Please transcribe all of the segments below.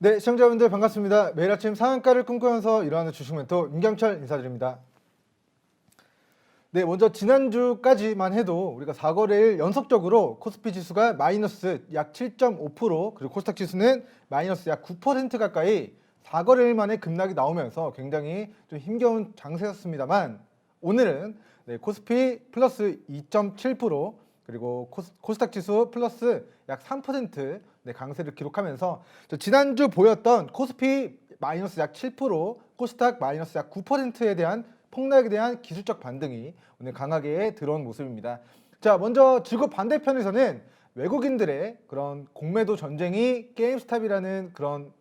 네, 시청자분들 반갑습니다. 매일 아침 상한가를 꿈꾸면서 일어나는 주식 멘토 윤경철 인사드립니다. 네, 먼저 지난주까지만 해도 우리가 4거래일 연속적으로 코스피 지수가 마이너스 약 7.5% 그리고 코스닥 지수는 마이너스 약 9% 가까이 4거래일 만에 급락이 나오면서 굉장히 좀 힘겨운 장세였습니다만 오늘은 코스피 플러스 2.7% 그리고 코스닥 지수 플러스 약 3% 강세를 기록하면서 지난주 보였던 코스피 마이너스 약 7%, 코스닥 마이너스 약 9%에 대한 폭락에 대한 기술적 반등이 오늘 강하게 들어온 모습입니다. 자, 먼저 지구 반대편에서는 외국인들의 그런 공매도 전쟁이 게임스탑이라는 그런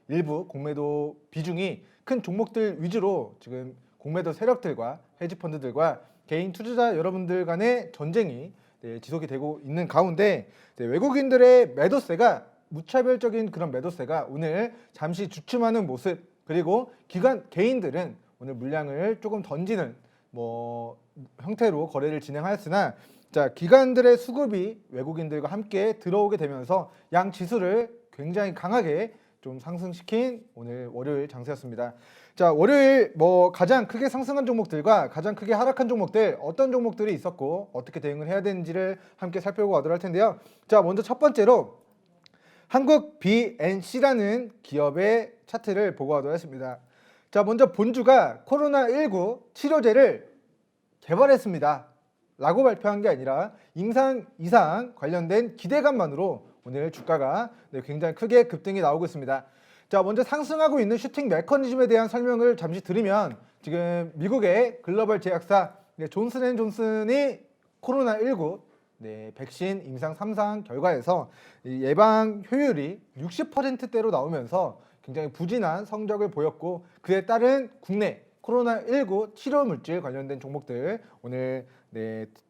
일부 공매도 비중이 큰 종목들 위주로 지금 공매도 세력들과 헤지펀드들과 개인 투자자 여러분들 간의 전쟁이 지속이 되고 있는 가운데 외국인들의 매도세가 무차별적인 그런 매도세가 오늘 잠시 주춤하는 모습, 그리고 개인들은 오늘 물량을 조금 던지는 형태로 거래를 진행하였으나, 자, 기관들의 수급이 외국인들과 함께 들어오게 되면서 양 지수를 굉장히 강하게 좀 상승시킨 오늘 월요일 장세였습니다. 자, 월요일 가장 크게 상승한 종목들과 가장 크게 하락한 종목들, 어떤 종목들이 있었고 어떻게 대응을 해야 되는지를 함께 살펴보고 가도록 할 텐데요. 자, 먼저 첫 번째로 한국 BNC라는 기업의 차트를 보고 가도록 하겠습니다. 자, 먼저 본주가 코로나19 치료제를 개발했습니다 라고 발표한 게 아니라 임상 이상 관련된 기대감만으로 오늘 주가가 굉장히 크게 급등이 나오고 있습니다. 자, 먼저 상승하고 있는 슈팅 메커니즘에 대한 설명을 잠시 드리면, 지금 미국의 글로벌 제약사 존슨앤존슨이 코로나19 백신 임상 3상 결과에서 예방 효율이 60%대로 나오면서 굉장히 부진한 성적을 보였고, 그에 따른 국내 코로나19 치료 물질 관련된 종목들 오늘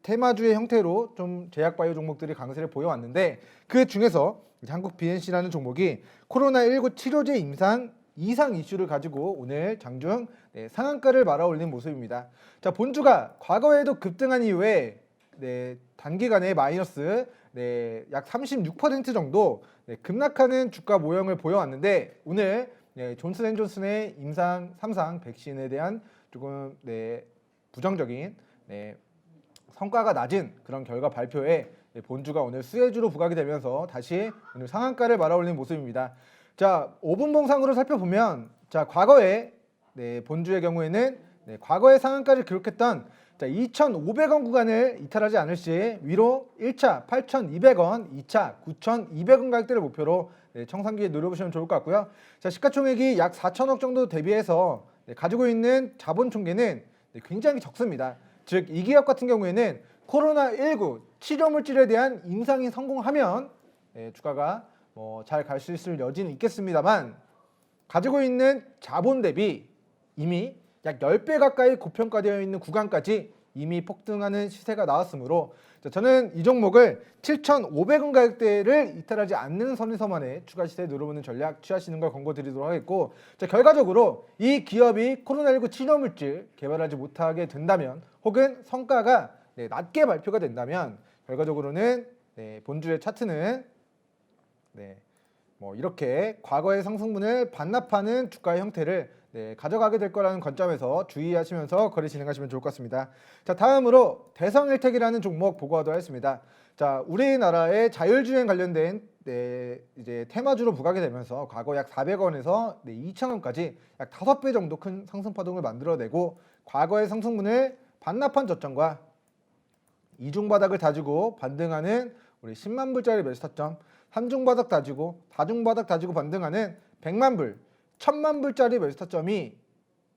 테마주의 형태로 좀 제약바이오 종목들이 강세를 보여왔는데, 그 중에서 한국 BNC라는 종목이 코로나19 치료제 임상 이상 이슈를 가지고 오늘 장중 상한가를 말아올린 모습입니다. 자, 본주가 과거에도 급등한 이후에 단기간에 마이너스 약 36% 정도 급락하는 주가 모형을 보여왔는데, 오늘 존슨앤존슨의 임상 3상 백신에 대한 조금 부정적인 성과가 낮은 그런 결과 발표에 본주가 오늘 수혜주로 부각이 되면서 다시 오늘 상한가를 말아올린 모습입니다. 자, 5분 봉상으로 살펴보면, 자, 과거에 본주의 경우에는 과거의 상한가를 기록했던 2,500원 구간을 이탈하지 않을 시 위로 1차 8,200원, 2차 9,200원 가격대를 목표로 청산기에 노려보시면 좋을 것 같고요. 자, 시가총액이 약 4천억 정도 대비해서 가지고 있는 자본 총계는 굉장히 적습니다. 즉, 이 기업 같은 경우에는 코로나19 치료 물질에 대한 임상이 성공하면 주가가 잘 갈 수 있을 여지는 있겠습니다만, 가지고 있는 자본 대비 이미 약 10배 가까이 고평가되어 있는 구간까지 이미 폭등하는 시세가 나왔으므로, 저는 이 종목을 7,500원 가격대를 이탈하지 않는 선에서만의 추가 시세 누려보는 전략 취하시는 걸 권고드리도록 하겠고, 자, 결과적으로 이 기업이 코로나19 치료 물질 개발하지 못하게 된다면, 혹은 성과가 낮게 발표가 된다면, 결과적으로는 본주의 차트는 이렇게 과거의 상승분을 반납하는 주가의 형태를 가져가게 될 거라는 관점에서 주의하시면서 거래 진행하시면 좋을 것 같습니다. 자, 다음으로 대성일텍이라는 종목 보고 가도록 하겠습니다. 자, 우리나라의 자율주행 관련된 이제 테마주로 부각이 되면서 과거 약 400원에서 2,000원까지 약 5배 정도 큰 상승 파동을 만들어내고, 과거의 상승분을 반납한 저점과 이중바닥을 다지고 반등하는 우리 10만 불짜리 매수 타점, 3중바닥 다지고 4중바닥 다지고 반등하는 100만 불, 1000만 불짜리 매수 타점이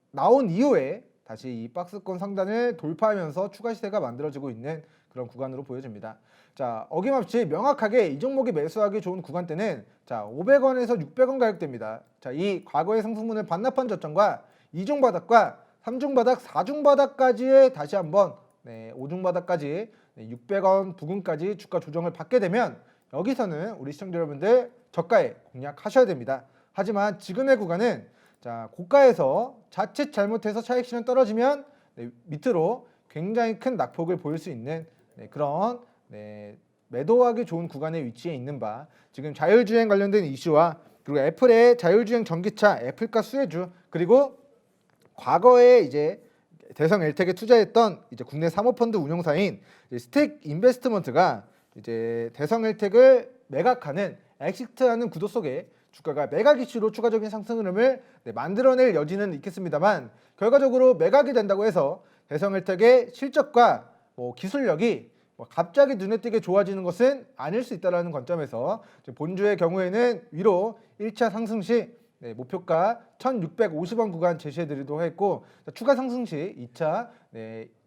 나온 이후에 다시 이 박스권 상단을 돌파하면서 추가 시세가 만들어지고 있는 그런 구간으로 보여집니다. 자, 어김없이 명확하게 이 종목이 매수하기 좋은 구간대는 500원에서 600원 가격대입니다. 자, 이 과거의 상승분을 반납한 저점과 2중바닥과 3중바닥, 4중바닥까지의 다시 한번 5중바닥까지 600원 부근까지 주가 조정을 받게 되면, 여기서는 우리 시청자 여러분들 저가에 공략하셔야 됩니다. 하지만 지금의 구간은, 자, 고가에서 자칫 잘못해서 차익 실현 떨어지면 밑으로 굉장히 큰 낙폭을 보일 수 있는 그런 매도하기 좋은 구간에 위치해 있는 바, 지금 자율주행 관련된 이슈와 그리고 애플의 자율주행 전기차, 애플카 수혜주, 그리고 과거에 이제 대성 엘텍에 투자했던 이제 국내 사모펀드 운용사인 스택 인베스트먼트가 이제 대성 엘텍을 매각하는 엑시트하는 구도 속에 주가가 매각 이슈로 추가적인 상승 흐름을 만들어낼 여지는 있겠습니다만, 결과적으로 매각이 된다고 해서 대성 엘텍의 실적과 기술력이 갑자기 눈에 띄게 좋아지는 것은 아닐 수 있다는 관점에서 본주의 경우에는 위로 1차 상승 시 목표가 1,650원 구간 제시해드리도록 했고, 추가 상승 시 2차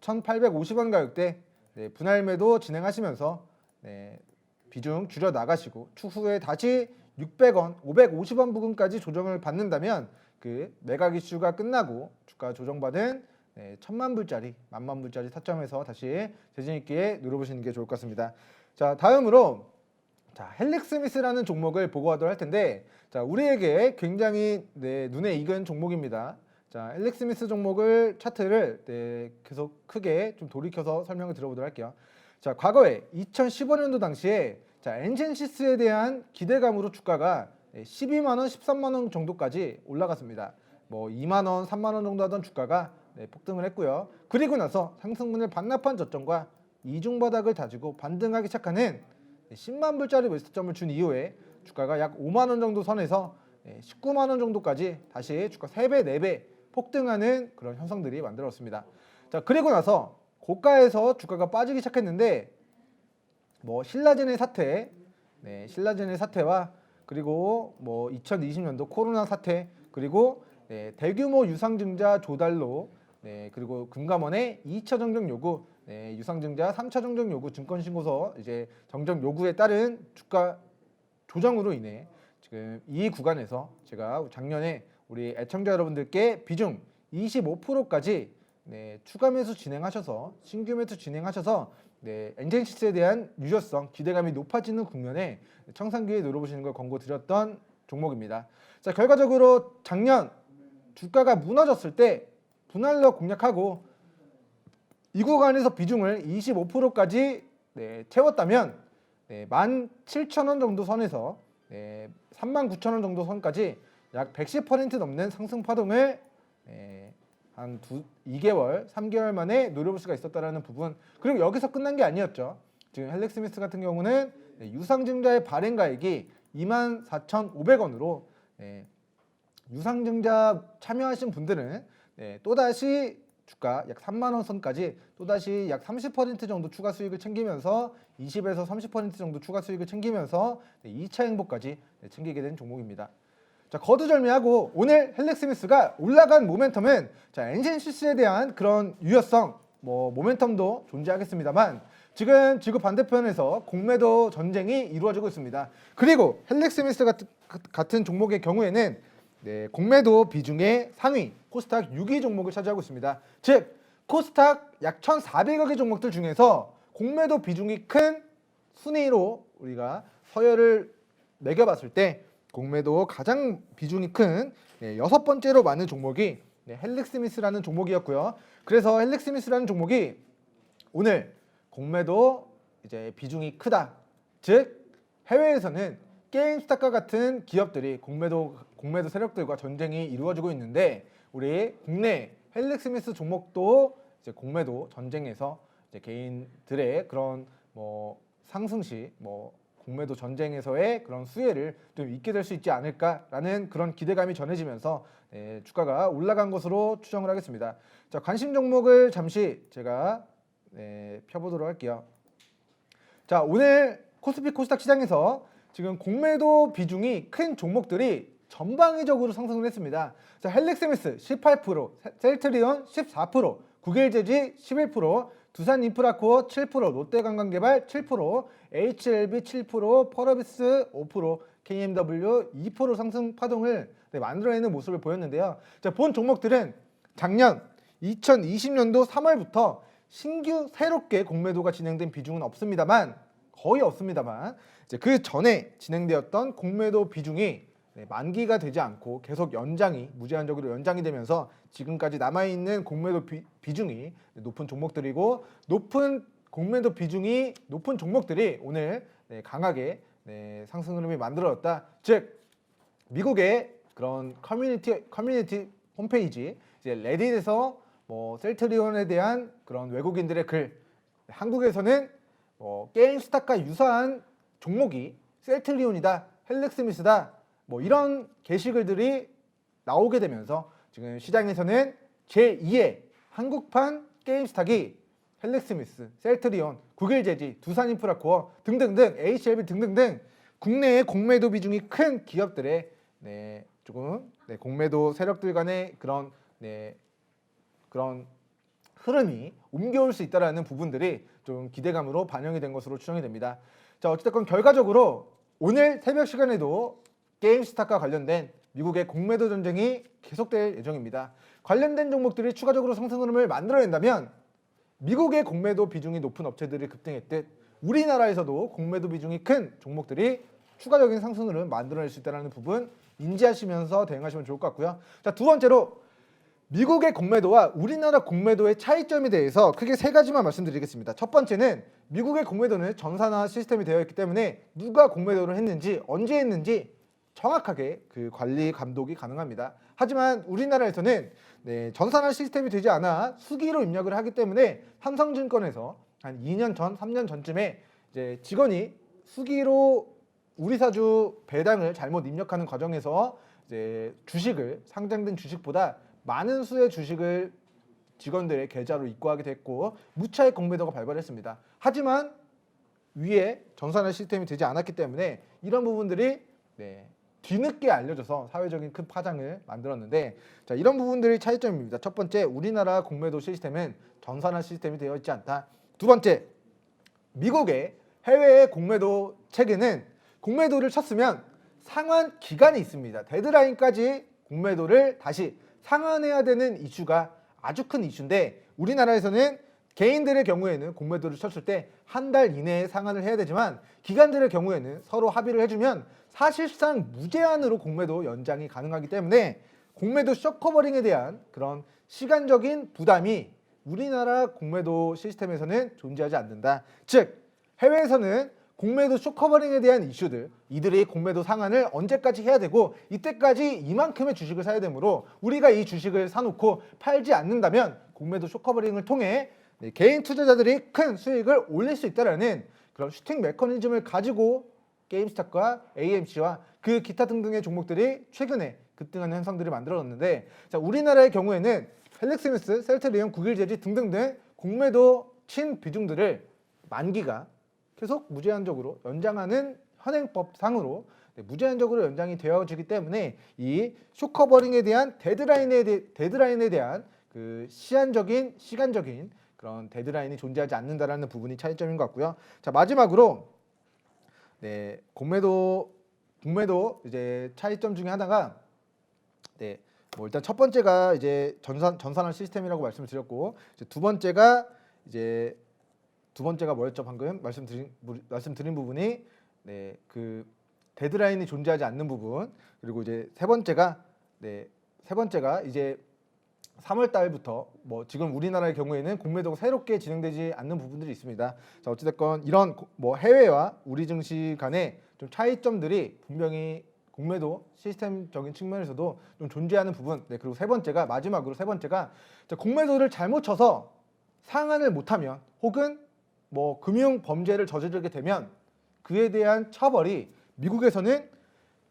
1,850원 가격대 분할 매도 진행하시면서 비중 줄여 나가시고, 추후에 다시 600원, 550원 부근까지 조정을 받는다면 그 매각 이슈가 끝나고 주가 조정받은 1,000만 불짜리, 10,000만 불짜리 타점에서 다시 재진 있게 누려보시는 게 좋을 것 같습니다. 자, 다음으로 헬릭스미스라는 종목을 보고 하도록 할 텐데, 자, 우리에게 굉장히 눈에 익은 종목입니다. 자, 헬릭스미스 종목을 차트를 계속 크게 좀 돌이켜서 설명을 드려보도록 할게요. 자, 과거에 2015년도 당시에 엔젠시스에 대한 기대감으로 주가가 12만 원, 13만 원 정도까지 올라갔습니다. 2만 원, 3만 원 정도 하던 주가가 폭등을 했고요. 그리고 나서 상승분을 반납한 저점과 이중 바닥을 다지고 반등하기 시작하는 10만 불짜리 매수점을 준 이후에 주가가 약 5만 원 정도 선에서 19만 원 정도까지 다시 주가 3배, 4배 폭등하는 그런 현상들이 만들어졌습니다. 자, 그리고 나서 고가에서 주가가 빠지기 시작했는데 신라젠의 사태, 신라젠의 사태와 그리고 2020년도 코로나 사태, 그리고 대규모 유상증자 조달로, 그리고 금감원의 2차 정정 요구, 유상증자 3차 정정 요구 증권신고서 이제 정정 요구에 따른 주가 조정으로 인해 지금 이 구간에서 제가 작년에 우리 애청자 여러분들께 비중 25%까지 추가 매수 진행하셔서, 신규 매수 진행하셔서 엔젠시스에 대한 유효성, 기대감이 높아지는 국면에 청산기에 노려보시는 걸 권고드렸던 종목입니다. 자, 결과적으로 작년 주가가 무너졌을 때 분할로 공략하고 이 구간에서 비중을 25%까지 채웠다면 17,000원 정도 선에서 39,000원 정도 선까지 약 110% 넘는 상승 파동을 한 2개월, 3개월 만에 노려볼 수가 있었다는 부분, 그리고 여기서 끝난 게 아니었죠. 지금 헬릭스미스 같은 경우는 유상증자의 발행가액이 24,500원으로 유상증자 참여하신 분들은 또다시 주가 약 3만 원 선까지 또다시 약 30% 정도 추가 수익을 챙기면서 20에서 30% 정도 추가 수익을 챙기면서 2차 행보까지 챙기게 된 종목입니다. 자, 거두절미하고 오늘 헬릭스미스가 올라간 모멘텀은 엔젠시스에 대한 그런 유효성, 모멘텀도 존재하겠습니다만, 지금 지구 반대편에서 공매도 전쟁이 이루어지고 있습니다. 그리고 헬릭스미스 같은 종목의 경우에는 공매도 비중의 상위 코스닥 6위 종목을 차지하고 있습니다. 즉 코스닥 약 1,400여 개 종목들 중에서 공매도 비중이 큰 순위로 우리가 서열을 매겨봤을 때 공매도 가장 비중이 큰 6번째로 많은 종목이 헬릭스미스라는 종목이었고요. 그래서 헬릭스미스라는 종목이 오늘 공매도 이제 비중이 크다. 즉 해외에서는 게임스탑과 같은 기업들이 공매도 세력들과 전쟁이 이루어지고 있는데, 우리 국내 헬릭스미스 종목도 이제 공매도 전쟁에서 이제 개인들의 그런 상승 시 공매도 전쟁에서의 그런 수혜를 좀 잊게 될 수 있지 않을까라는 그런 기대감이 전해지면서 주가가 올라간 것으로 추정을 하겠습니다. 자, 관심 종목을 잠시 제가 펴보도록 할게요. 자, 오늘 코스피 코스닥 시장에서 지금 공매도 비중이 큰 종목들이 전방위적으로 상승을 했습니다. 자, 헬릭스미스 18%, 셀트리온 14%, 국일제지 11%, 두산인프라코어 7%, 롯데관광개발 7%, HLB 7%, 펄어비스 5%, KMW 2% 상승 파동을 만들어내는 모습을 보였는데요. 자, 본 종목들은 작년 2020년도 3월부터 신규 새롭게 공매도가 진행된 비중은 없습니다만, 거의 없습니다만, 이제 그 전에 진행되었던 공매도 비중이 만기가 되지 않고 계속 무제한적으로 연장이 되면서 지금까지 남아있는 공매도 비중이 높은 종목들이고, 높은 공매도 비중이 높은 종목들이 오늘 강하게 상승 흐름이 만들어졌다. 즉 미국의 그런 커뮤니티 홈페이지 이제 레딧에서 뭐 셀트리온에 대한 그런 외국인들의 글, 한국에서는 게임스탁과 유사한 종목이 셀트리온이다, 헬렉스미스다, 뭐 이런 게시글들이 나오게 되면서 지금 시장에서는 제2의 한국판 게임스탁이 헬렉스미스, 셀트리온, 구글제지, 두산인프라코어 등등등 HLB 등등등 국내의 공매도 비중이 큰 기업들의 조금 공매도 세력들 간의 그런 흐름이 옮겨올 수 있다라는 부분들이 좀 기대감으로 반영이 된 것으로 추정이 됩니다. 자, 어쨌든 결과적으로 오늘 새벽 시간에도 게임스탁과 관련된 미국의 공매도 전쟁이 계속될 예정입니다. 관련된 종목들이 추가적으로 상승 흐름을 만들어낸다면 미국의 공매도 비중이 높은 업체들이 급등했듯 우리나라에서도 공매도 비중이 큰 종목들이 추가적인 상승 흐름을 만들어낼 수 있다는 부분 인지하시면서 대응하시면 좋을 것 같고요. 자, 두 번째로 미국의 공매도와 우리나라 공매도의 차이점에 대해서 크게 세 가지만 말씀드리겠습니다. 첫 번째는 미국의 공매도는 전산화 시스템이 되어 있기 때문에 누가 공매도를 했는지 언제 했는지 정확하게 그 관리 감독이 가능합니다. 하지만 우리나라에서는 전산화 시스템이 되지 않아 수기로 입력을 하기 때문에 삼성증권에서 한 2년 전, 3년 전쯤에 이제 직원이 수기로 우리 사주 배당을 잘못 입력하는 과정에서 이제 주식을 상장된 주식보다 많은 수의 주식을 직원들의 계좌로 입고하게 됐고 무차익 공매도가 발발했습니다. 하지만 위에 전산화 시스템이 되지 않았기 때문에 이런 부분들이 뒤늦게 알려져서 사회적인 큰 파장을 만들었는데, 자, 이런 부분들이 차이점입니다. 첫 번째, 우리나라 공매도 시스템은 전산화 시스템이 되어 있지 않다. 두 번째, 미국의 해외의 공매도 체계는 공매도를 쳤으면 상환 기간이 있습니다. 데드라인까지 공매도를 다시 상환해야 되는 이슈가 아주 큰 이슈인데, 우리나라에서는 개인들의 경우에는 공매도를 쳤을 때 한 달 이내에 상환을 해야 되지만 기관들의 경우에는 서로 합의를 해주면 사실상 무제한으로 공매도 연장이 가능하기 때문에 공매도 숏커버링에 대한 그런 시간적인 부담이 우리나라 공매도 시스템에서는 존재하지 않는다. 즉 해외에서는 공매도 숏커버링에 대한 이슈들, 이들이 공매도 상환을 언제까지 해야 되고 이때까지 이만큼의 주식을 사야 되므로 우리가 이 주식을 사놓고 팔지 않는다면 공매도 숏커버링을 통해 개인 투자자들이 큰 수익을 올릴 수 있다는 그런 슈팅 메커니즘을 가지고 게임스탁과 AMC와 그 기타 등등의 종목들이 최근에 급등하는 현상들이 만들어졌는데, 자, 우리나라의 경우에는 헬렉스미스, 셀트리온, 구글제지 등등등 공매도 친 비중들을 만기가 계속 무제한적으로 연장하는 현행법상으로 무제한적으로 연장이 되어지기 때문에 이 숏커버링에 대한 데드라인에 대한 그 시간적인 그런 데드라인이 존재하지 않는다라는 부분이 차이점인 것 같고요. 자, 마지막으로 공매도 이제 차이점 중에 하나가 뭐 일단 첫 번째가 이제 전산화 시스템이라고 말씀을 드렸고, 이제 두 번째가 뭐였죠? 방금 말씀드린 부분이 그 데드라인이 존재하지 않는 부분, 그리고 이제 세 번째가 이제 3월 달부터 뭐 지금 우리나라의 경우에는 공매도가 새롭게 진행되지 않는 부분들이 있습니다. 자, 어찌됐건 이런 뭐 해외와 우리 증시 간의 좀 차이점들이 분명히 공매도 시스템적인 측면에서도 좀 존재하는 부분. 그리고 마지막으로 세 번째가 공매도를 잘못 쳐서 상환을 못하면 혹은 뭐 금융 범죄를 저지르게 되면 그에 대한 처벌이 미국에서는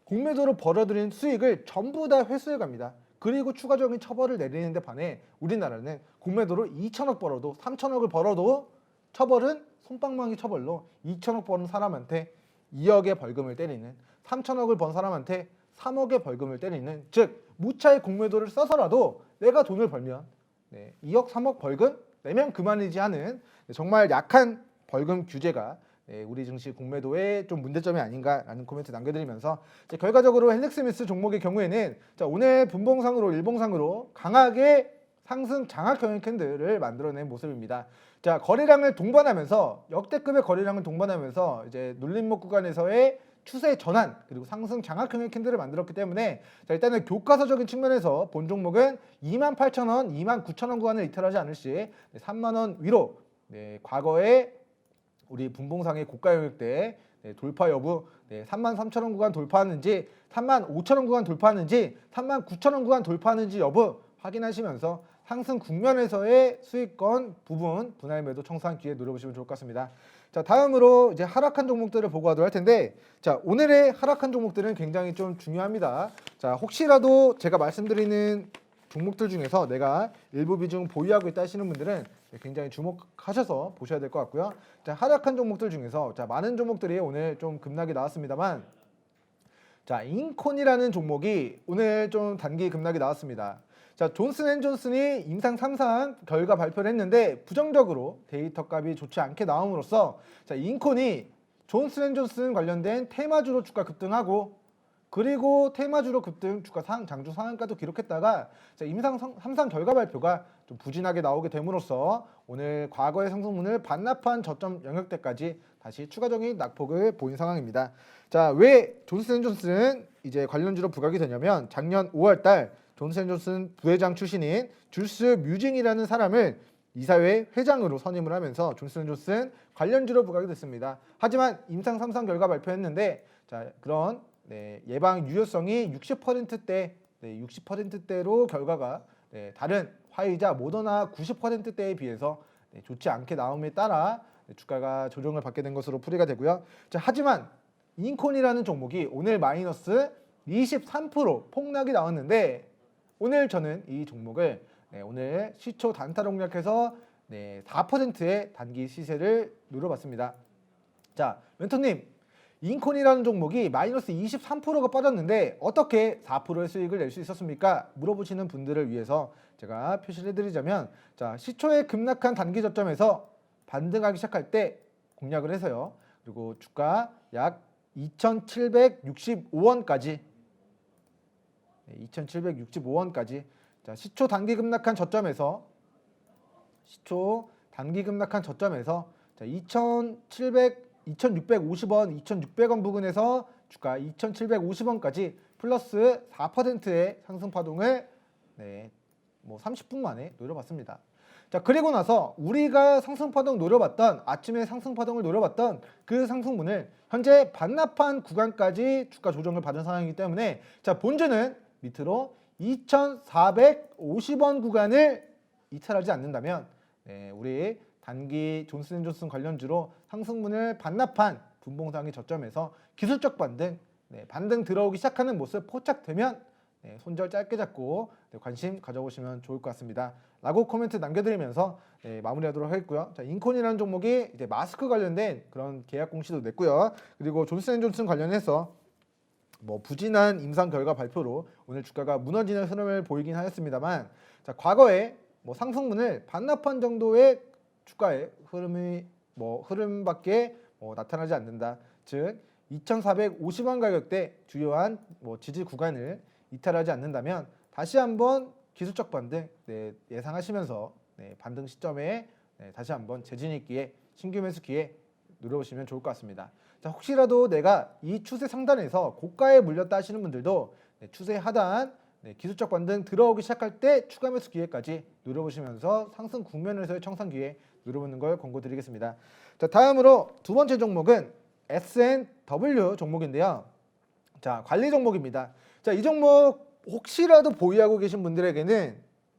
공매도로 벌어들인 수익을 전부 다 회수해 갑니다. 그리고 추가적인 처벌을 내리는데 반해 우리나라는 공매도로 2천억 벌어도 3천억을 벌어도 처벌은 솜방망이 처벌로 2천억 버는 사람한테 2억의 벌금을 때리는, 3천억을 번 사람한테 3억의 벌금을 때리는, 즉 무차익 공매도를 써서라도 내가 돈을 벌면 2억 3억 벌금 내면 그만이지 하는 정말 약한 벌금 규제가 우리 증시 공매도의 좀 문제점이 아닌가라는 코멘트 남겨드리면서 결과적으로 헬렉스미스 종목의 경우에는 오늘 분봉상으로 일봉상으로 강하게 상승 장악형 캔들을 만들어낸 모습입니다. 자, 거래량을 동반하면서 역대급의 거래량을 동반하면서 이제 눌림목 구간에서의 추세 전환 그리고 상승 장악형의 캔들을 만들었기 때문에 일단은 교과서적인 측면에서 본 종목은 28,000원, 29,000원 구간을 이탈하지 않을 시 3만원 위로 과거에 우리 분봉상의 고가 영역대 돌파 여부, 33,000원 구간 돌파하는지, 35,000원 구간 돌파하는지, 39,000원 구간 돌파하는지 여부 확인하시면서 상승 국면에서의 수익권 부분 분할 매도 청산 기회 노려보시면 좋을 것 같습니다. 자, 다음으로 이제 하락한 종목들을 보고 가도록 할 텐데, 자, 오늘의 하락한 종목들은 굉장히 좀 중요합니다. 자, 혹시라도 제가 말씀드리는 종목들 중에서 내가 일부 비중 보유하고 있다 하시는 분들은 굉장히 주목하셔서 보셔야 될 것 같고요. 자, 하락한 종목들 중에서 자, 많은 종목들이 오늘 좀 급락이 나왔습니다만, 자, 인콘이라는 종목이 오늘 좀 단기 급락이 나왔습니다. 자, 존슨앤존슨이 임상 3상 결과 발표를 했는데 부정적으로 데이터 값이 좋지 않게 나옴으로써 자, 인콘이 존슨앤존슨 관련된 테마주로 주가 급등하고, 그리고 테마주로 급등 주가 장주 상한가도 기록했다가 자, 임상 3상 결과 발표가 좀 부진하게 나오게 됨으로써 오늘 과거의 상승분을 반납한 저점 영역대까지 다시 추가적인 낙폭을 보인 상황입니다. 자, 왜 존슨앤존슨은 이제 관련주로 부각이 되냐면, 작년 5월달 존슨앤존슨 부회장 출신인 줄스 뮤징이라는 사람을 이사회 회장으로 선임을 하면서 존슨앤존슨 관련주로 부각이 됐습니다. 하지만 임상 3상 결과 발표했는데 자, 그런 예방 유효성이 60%대, 60%대로 결과가 다른 화이자 모더나 90%대에 비해서 좋지 않게 나옴에 따라 주가가 조정을 받게 된 것으로 풀이가 되고요. 자, 하지만 인콘이라는 종목이 오늘 마이너스 23% 폭락이 나왔는데, 오늘 저는 이 종목을 오늘 시초 단타동략해서 4%의 단기 시세를 노려봤습니다. 자, 멘토님, 인콘이라는 종목이 마이너스 23%가 빠졌는데 어떻게 4%의 수익을 낼 수 있었습니까? 물어보시는 분들을 위해서 제가 표시를 해드리자면, 자, 시초에 급락한 단기 저점에서 반등하기 시작할 때 공략을 해서요. 그리고 주가 약 2,765원까지 2,765원까지 자, 시초 단기 급락한 저점에서 자, 2,650원, 2,600원 부근에서 주가 2,750원까지 플러스 4%의 상승 파동을 30분 만에 노려봤습니다. 자, 그리고 나서 우리가 상승 파동 노려봤던, 아침에 상승 파동을 노려봤던 그 상승분을 현재 반납한 구간까지 주가 조정을 받은 상황이기 때문에 자, 본주는 밑으로 2,450원 구간을 이탈하지 않는다면 우리 단기 존슨앤존슨 관련주로 상승분을 반납한 분봉상의 저점에서 기술적 반등, 반등 들어오기 시작하는 모습 포착되면 손절 짧게 잡고 관심 가져보시면 좋을 것 같습니다. 라고 코멘트 남겨드리면서 마무리하도록 하겠고요. 자, 인콘이라는 종목이 이제 마스크 관련된 그런 계약 공시도 냈고요. 그리고 존슨앤존슨 관련해서 부진한 임상 결과 발표로 오늘 주가가 무너지는 흐름을 보이긴 하였습니다만, 자, 과거에 상승분을 반납한 정도의 주가의 흐름밖에 나타나지 않는다. 즉 2,450원 가격대 주요한 지지 구간을 이탈하지 않는다면 다시 한번 기술적 반등 예상하시면서 반등 시점에 다시 한번 재진 있기에 신규 매수 기회 누려보시면 좋을 것 같습니다. 자, 혹시라도 내가 이 추세 상단에서 고가에 물렸다 하시는 분들도 추세 하단 기술적 반등 들어오기 시작할 때 추가 매수 기회까지 누려보시면서 상승 국면에서의 청산 기회 누려보는 걸 권고드리겠습니다. 자, 다음으로 두 번째 종목은 S&W 종목인데요. 자, 관리 종목입니다. 자, 이 종목 혹시라도 보유하고 계신 분들에게는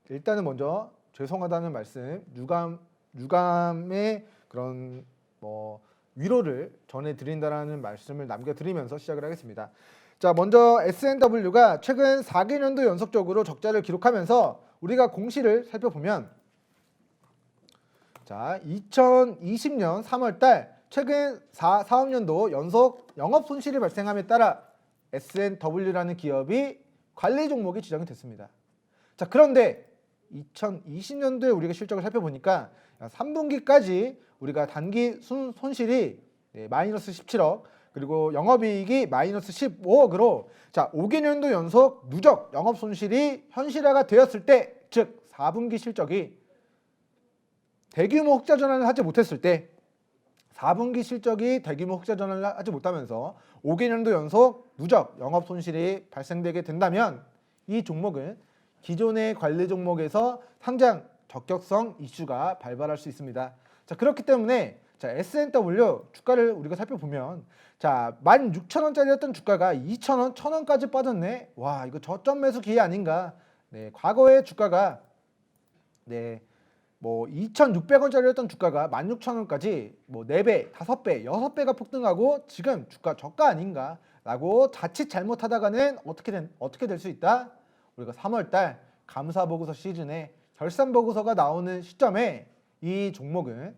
일단은 먼저 죄송하다는 말씀, 유감의 그런 위로를 전해드린다라는 말씀을 남겨드리면서 시작을 하겠습니다. 자, 먼저 S&W가 최근 4개년도 연속적으로 적자를 기록하면서 우리가 공시를 살펴보면, 자, 2020년 3월달 최근 사업년도 연속 영업 손실이 발생함에 따라 S&W라는 기업이 관리 종목이 지정이 됐습니다. 자, 그런데 2020년도에 우리가 실적을 살펴보니까 3분기까지 우리가 단기 손실이 마이너스 17억, 그리고 영업이익이 마이너스 15억으로 자, 5개년도 연속 누적 영업 손실이 현실화가 되었을 때, 즉 4분기 실적이 대규모 흑자 전환을 하지 못했을 때, 4분기 실적이 대규모 흑자 전환을 하지 못하면서 5개년도 연속 누적 영업 손실이 발생되게 된다면 이 종목은 기존의 관리 종목에서 상장 적격성 이슈가 발발할 수 있습니다. 자, 그렇기 때문에 자, S&W 주가를 우리가 살펴보면 자, 16,000원짜리였던 주가가 2,000원, 1,000원까지 빠졌네. 와, 이거 저점 매수 기회 아닌가? 네, 과거의 주가가 네, 뭐 2,600원짜리였던 주가가 16,000원까지 뭐 4배, 5배, 6배가 폭등하고 지금 주가 저가 아닌가라고 자칫 잘못하다가는 어떻게 될 수 있다? 우리가 3월 달 감사 보고서 시즌에 결산 보고서가 나오는 시점에 이 종목은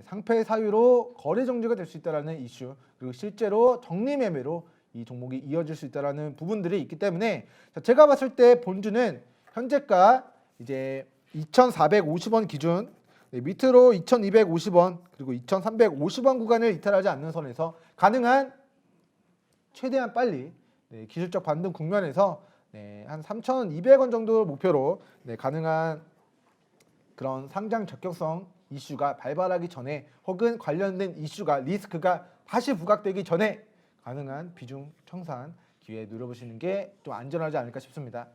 상패 사유로 거래 정지가 될 수 있다라는 이슈, 그리고 실제로 정리 매매로 이 종목이 이어질 수 있다라는 부분들이 있기 때문에 제가 봤을 때 본주는 현재가 이제 2,450원 기준 밑으로 2,250원 그리고 2,350원 구간을 이탈하지 않는 선에서 가능한 최대한 빨리 기술적 반등 국면에서 한 3,200원 정도 목표로 가능한 그런 상장 적격성 이슈가 발발하기 전에 혹은 관련된 이슈가 리스크가 다시 부각되기 전에 가능한 비중 청산 기회 누려보시는 게 좀 안전하지 않을까 싶습니다.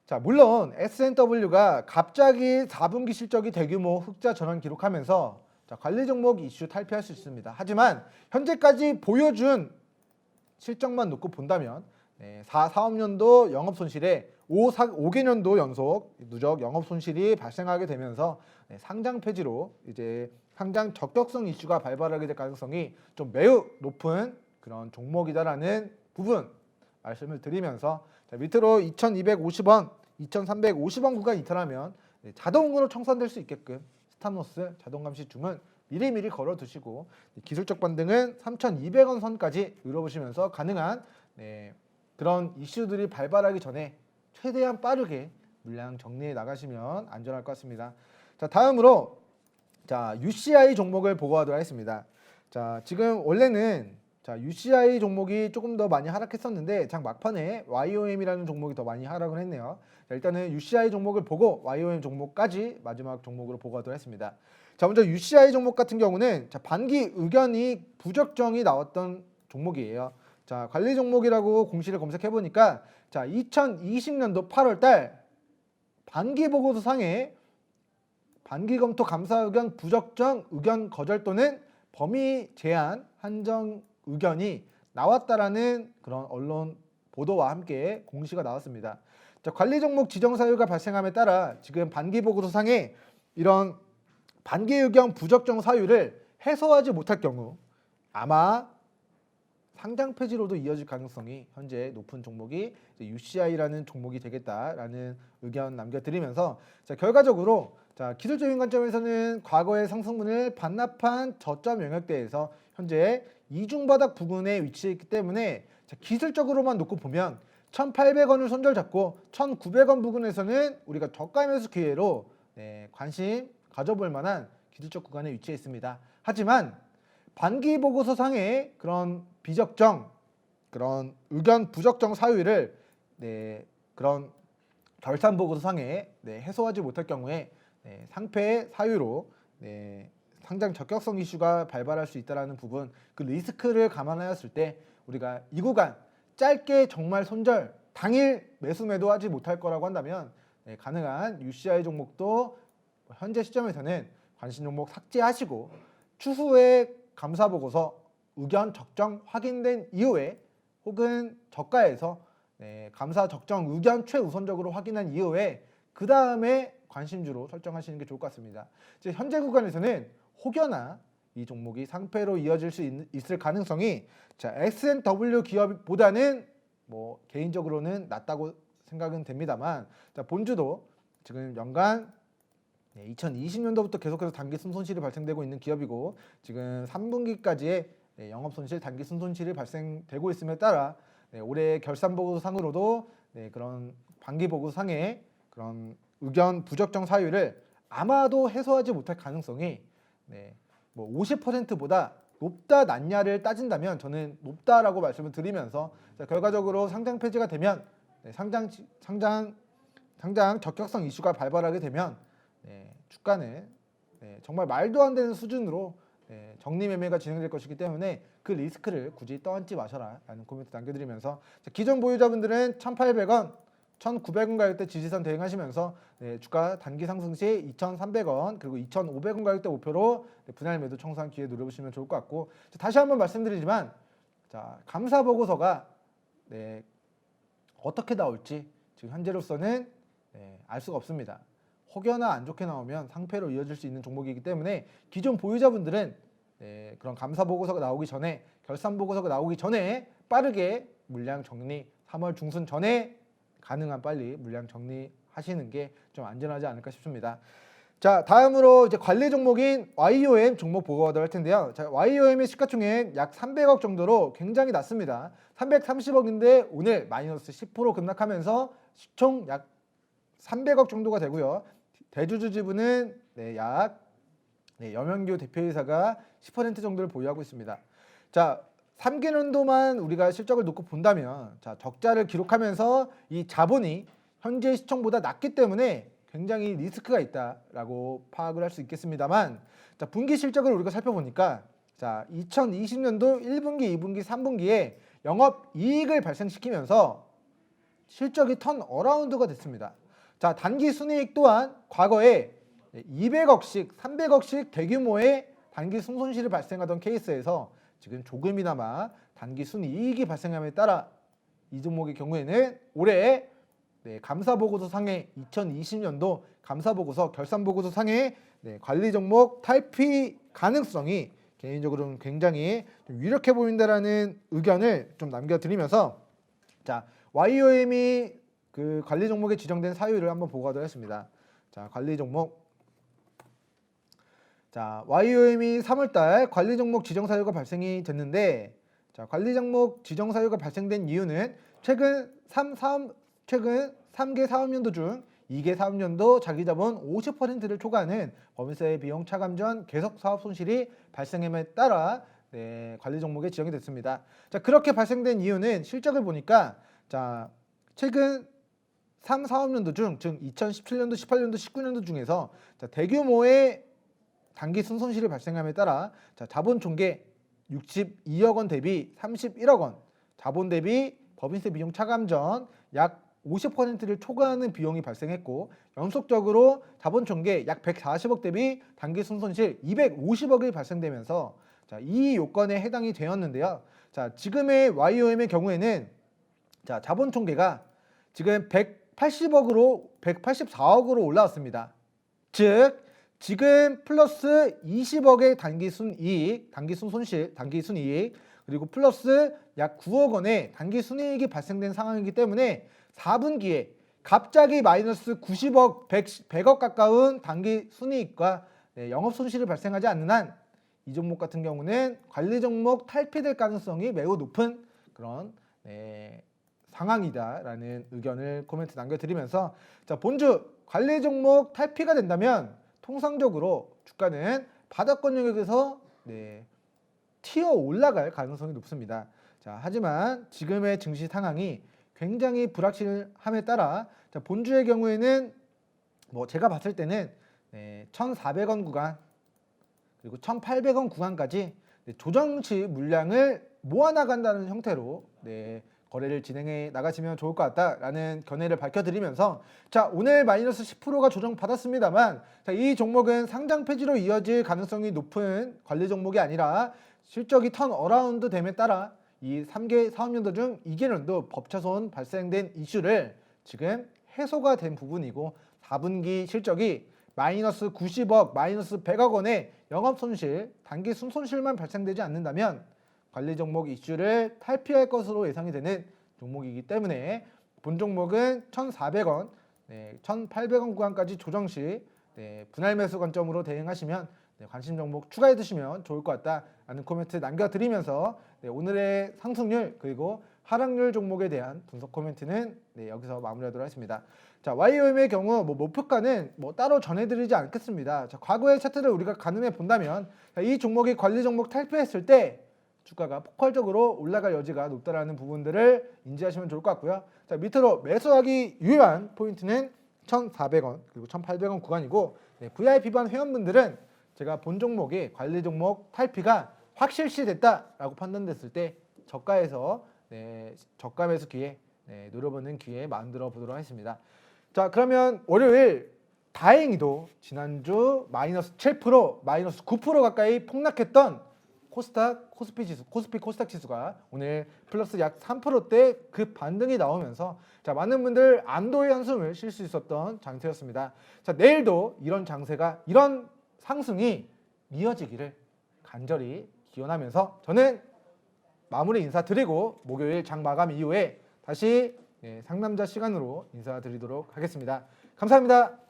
자, 물론 S&W가 갑자기 4분기 실적이 대규모 흑자 전환 기록하면서 자, 관리 종목 이슈 탈피할 수 있습니다. 하지만 현재까지 보여준 실적만 놓고 본다면 4사업년도 영업손실에 5개년도 연속 누적 영업손실이 발생하게 되면서 상장 폐지로 이제 상장 적격성 이슈가 발발하게 될 가능성이 좀 매우 높은 그런 종목이다라는 부분 말씀을 드리면서 자, 밑으로 2,250원, 2,350원 구간 이탈하면 자동으로 청산될 수 있게끔 스탑로스 자동 감시 주문 미리미리 걸어두시고 기술적 반등은 3,200원 선까지 누려보시면서 가능한 그런 이슈들이 발발하기 전에 최대한 빠르게 물량 정리해 나가시면 안전할 것 같습니다. 자, 다음으로 자, UCI 종목을 보고하도록 하겠습니다. 자, 지금 원래는 자, UCI 종목이 조금 더 많이 하락했었는데 장 막판에 YOM이라는 종목이 더 많이 하락을 했네요. 자, 일단은 UCI 종목을 보고 YOM 종목까지 마지막 종목으로 보고하도록 하겠습니다. 자, 먼저 UCI 종목 같은 경우는 자, 반기 의견이 부적정이 나왔던 종목이에요. 자, 관리 종목이라고 공시를 검색해 보니까 자, 2020년도 8월 달 반기 보고서 상에 반기 검토 감사 의견 부적정 의견 거절 또는 범위 제한 한정 의견이 나왔다라는 그런 언론 보도와 함께 공시가 나왔습니다. 자, 관리 종목 지정 사유가 발생함에 따라 지금 반기 보고서 상에 이런 반기 의견 부적정 사유를 해소하지 못할 경우 아마 상장 폐지로도 이어질 가능성이 현재 높은 종목이 UCI라는 종목이 되겠다라는 의견 남겨드리면서 자, 결과적으로 자, 기술적인 관점에서는 과거의 상승분을 반납한 저점 영역대에서 현재 이중바닥 부근에 위치해 있기 때문에 자, 기술적으로만 놓고 보면 1,800원을 손절 잡고 1,900원 부근에서는 우리가 저가 매수 기회로 관심 가져볼 만한 기술적 구간에 위치해 있습니다. 하지만 반기 보고서 상의 그런 비적정, 그런 의견 부적정 사유를 그런 결산 보고서 상에 해소하지 못할 경우에 상패의 사유로 상장 적격성 이슈가 발발할 수 있다는 부분, 그 리스크를 감안하였을 때 우리가 이 구간 짧게 정말 손절, 당일 매수 매도하지 못할 거라고 한다면 가능한 UCI 종목도 현재 시점에서는 관심 종목 삭제하시고 추후에 감사 보고서 의견 적정 확인된 이후에 혹은 저가에서 감사 적정 의견 최우선적으로 확인한 이후에 그 다음에 관심주로 설정하시는 게 좋을 것 같습니다. 현재 구간에서는 혹여나 이 종목이 상패로 이어질 수 있을 가능성이 자, S&W 기업보다는 뭐 개인적으로는 낮다고 생각은 됩니다만 자, 본주도 지금 연간 2020년도부터 계속해서 단기 순손실이 발생되고 있는 기업이고 지금 3분기까지의 영업손실, 단기 순손실이 발생되고 있음에 따라 올해 결산보고서 상으로도 그런 반기보고서 상의 그런 의견 부적정 사유를 아마도 해소하지 못할 가능성이 뭐 50%보다 높다 낮냐를 따진다면 저는 높다라고 말씀을 드리면서 결과적으로 상장 폐지가 되면 상장 적격성 이슈가 발발하게 되면 주가는 정말 말도 안 되는 수준으로 정리 매매가 진행될 것이기 때문에 그 리스크를 굳이 떠안지 마셔라 라는 코멘트 남겨드리면서 기존 보유자분들은 1,800원 1,900원 가격대 지지선 대응하시면서 네, 주가 단기 상승 시 2,300원 그리고 2,500원 가격대 목표로 네, 분할 매도 청산 기회 노려보시면 좋을 것 같고, 자, 다시 한번 말씀드리지만 자, 감사 보고서가 네, 어떻게 나올지 지금 현재로서는 네, 알 수가 없습니다. 혹여나 안 좋게 나오면 상패로 이어질 수 있는 종목이기 때문에 기존 보유자분들은 네, 그런 감사 보고서가 나오기 전에, 결산 보고서가 나오기 전에 빠르게 물량 정리, 3월 중순 전에 가능한 빨리 물량 정리하시는 게 좀 안전하지 않을까 싶습니다. 자, 다음으로 이제 관리 종목인 YOM 종목 보고하도록 할 텐데요. 자, YOM의 시가총액 약 300억 정도로 굉장히 낮습니다. 330억인데 오늘 마이너스 10% 급락하면서 총 약 300억 정도가 되고요. 대주주 지분은 네, 약 염영규 대표이사가 10% 정도를 보유하고 있습니다. 자, 3개년도만 우리가 실적을 놓고 본다면 자, 적자를 기록하면서 이 자본이 현재 시총보다 낮기 때문에 굉장히 리스크가 있다라고 파악을 할 수 있겠습니다만, 자, 분기 실적을 우리가 살펴보니까 자, 2020년도 1분기, 2분기, 3분기에 영업 이익을 발생시키면서 실적이 턴 어라운드가 됐습니다. 자, 단기 순이익 또한 과거에 200억씩, 300억씩 대규모의 단기 순손실이 발생하던 케이스에서 지금 조금이나마 단기 순이익이 발생함에 따라 이 종목의 경우에는 올해 네, 감사보고서 상의 2020년도 감사보고서 결산보고서 상의 네, 관리 종목 탈피 가능성이 개인적으로는 굉장히 좀 유력해 보인다라는 의견을 좀 남겨드리면서, 자, YOM이 그 관리 종목에 지정된 사유를 한번 보고하도록 하겠습니다. 자, 관리 종목. 자, YOM이 3월달 관리 종목 지정 사유가 발생이 됐는데, 자, 관리 종목 지정 사유가 발생된 이유는 최근 3개 사업년도 중 2개 사업년도 자기자본 50%를 초과하는 법인세 비용 차감 전 계속 사업 손실이 발생함에 따라 네, 관리 종목에 지정이 됐습니다. 자, 그렇게 발생된 이유는 실적을 보니까 자, 최근 3 사업년도 중, 즉 2017년도, 18년도, 19년도 중에서 자, 대규모의 단기 순손실이 발생함에 따라 자, 자본 총계 62억 원 대비 31억 원, 자본 대비 법인세 비용 차감 전 약 50%를 초과하는 비용이 발생했고, 연속적으로 자본 총계 약 140억 대비 단기 순손실 250억이 발생되면서 자, 이 요건에 해당이 되었는데요. 자, 지금의 YOM의 경우에는 자, 자본 총계가 지금 180억으로 184억으로 올라왔습니다. 즉 지금 플러스 20억의 단기 순이익, 단기 순손실, 단기 순이익, 그리고 플러스 약 9억 원의 단기 순이익이 발생된 상황이기 때문에 4분기에 갑자기 마이너스 90억, 100억 가까운 단기 순이익과 네, 영업 손실이 발생하지 않는 한 이 종목 같은 경우는 관리 종목 탈피될 가능성이 매우 높은 그런 네, 상황이다라는 의견을 코멘트 남겨드리면서, 자, 본주 관리 종목 탈피가 된다면 통상적으로 주가는 바닥권 영역에서 네, 튀어 올라갈 가능성이 높습니다. 자, 하지만 지금의 증시 상황이 굉장히 불확실함에 따라 자, 본주의 경우에는 뭐 제가 봤을 때는 네, 1,400원 구간 그리고 1,800원 구간까지 네, 조정치 물량을 모아나간다는 형태로 네, 거래를 진행해 나가시면 좋을 것 같다라는 견해를 밝혀드리면서, 자, 오늘 마이너스 10%가 조정받았습니다만 자, 이 종목은 상장 폐지로 이어질 가능성이 높은 관리 종목이 아니라 실적이 턴 어라운드 됨에 따라 이 3개 사업년도 중 2개년도 법차손 발생된 이슈를 지금 해소가 된 부분이고, 4분기 실적이 마이너스 90억, 마이너스 100억 원의 영업손실, 단기 순손실만 발생되지 않는다면 관리 종목 이슈를 탈피할 것으로 예상이 되는 종목이기 때문에 본 종목은 1,400원, 네, 1,800원 구간까지 조정 시 네, 분할 매수 관점으로 대응하시면 네, 관심 종목 추가해 두시면 좋을 것 같다라는 코멘트 남겨드리면서 네, 오늘의 상승률 그리고 하락률 종목에 대한 분석 코멘트는 네, 여기서 마무리하도록 하겠습니다. 자, YOM의 경우 목표가는 따로 전해드리지 않겠습니다. 자, 과거의 차트를 우리가 가늠해 본다면 자, 이 종목이 관리 종목 탈피했을 때 주가가 폭발적으로 올라갈 여지가 높다라는 부분들을 인지하시면 좋을 것 같고요. 자, 밑으로 매수하기 유효한 포인트는 1,400원 그리고 1,800원 구간이고, 네, VIP반 회원분들은 제가 본 종목이 관리 종목 탈피가 확실시 됐다라고 판단됐을 때 저가에서 네, 저가 매수 기회 네, 노려보는 기회 만들어 보도록 하겠습니다. 자, 그러면 월요일 다행히도 지난주 마이너스 7%, 마이너스 9% 가까이 폭락했던 코스닥, 코스피 지수, 코스피 코스닥 지수가 오늘 플러스 약 3%대 급 반등이 나오면서 자, 많은 분들 안도의 한숨을 쉴 수 있었던 장세였습니다. 자, 내일도 이런 장세가 이런 상승이 이어지기를 간절히 기원하면서 저는 마무리 인사드리고 목요일 장 마감 이후에 다시 상남자 시간으로 인사드리도록 하겠습니다. 감사합니다.